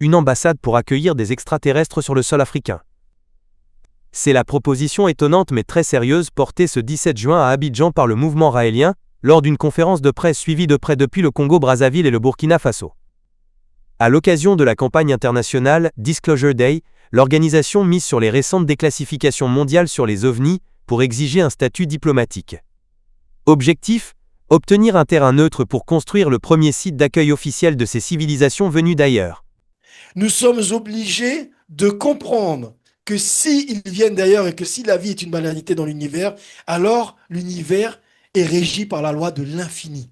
une ambassade pour accueillir des extraterrestres sur le sol africain. C'est la proposition étonnante mais très sérieuse portée ce 17 juin à Abidjan par le mouvement raélien, lors d'une conférence de presse suivie de près depuis le Congo-Brazzaville et le Burkina Faso. À l'occasion de la campagne internationale Disclosure Day, l'organisation mise sur les récentes déclassifications mondiales sur les ovnis pour exiger un statut diplomatique. Objectif : obtenir un terrain neutre pour construire le premier site d'accueil officiel de ces civilisations venues d'ailleurs. Nous sommes obligés de comprendre que s'ils viennent d'ailleurs et que si la vie est une banalité dans l'univers, alors l'univers est régi par la loi de l'infini.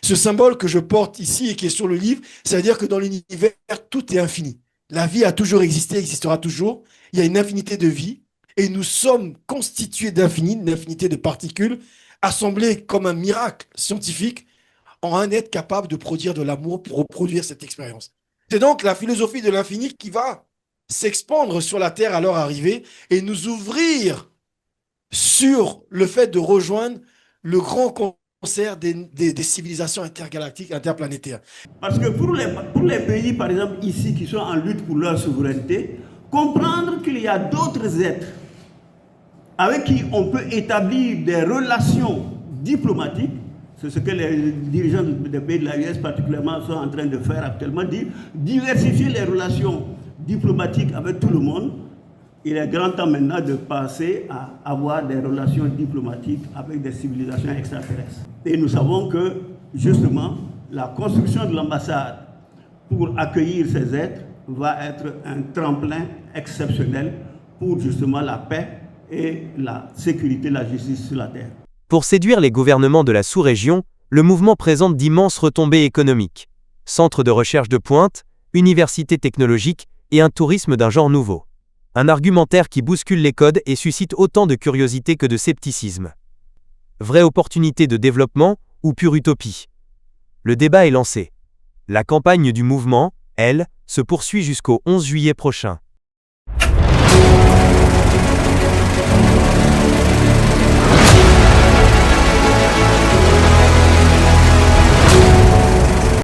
Ce symbole que je porte ici et qui est sur le livre, ça veut dire que dans l'univers, tout est infini. La vie a toujours existé, existera toujours. Il y a une infinité de vies et nous sommes constitués d'infini, d'une infinité de particules, assemblées comme un miracle scientifique en un être capable de produire de l'amour pour reproduire cette expérience. C'est donc la philosophie de l'infini qui va s'expandre sur la Terre à leur arrivée et nous ouvrir sur le fait de rejoindre le grand concert des civilisations intergalactiques, interplanétaires. Parce que pour les pays, par exemple, ici, qui sont en lutte pour leur souveraineté, comprendre qu'il y a d'autres êtres avec qui on peut établir des relations diplomatiques, c'est ce que les dirigeants des pays de l'AES particulièrement sont en train de faire actuellement, diversifier les relations diplomatiques avec tout le monde. Il est grand temps maintenant de passer à avoir des relations diplomatiques avec des civilisations extraterrestres. Et nous savons que, justement, la construction de l'ambassade pour accueillir ces êtres va être un tremplin exceptionnel pour, justement, la paix et la sécurité, la justice sur la Terre. Pour séduire les gouvernements de la sous-région, le mouvement présente d'immenses retombées économiques. Centres de recherche de pointe, universités technologiques et un tourisme d'un genre nouveau. Un argumentaire qui bouscule les codes et suscite autant de curiosité que de scepticisme. Vraie opportunité de développement ou pure utopie ? Le débat est lancé. La campagne du mouvement, elle, se poursuit jusqu'au 11 juillet prochain.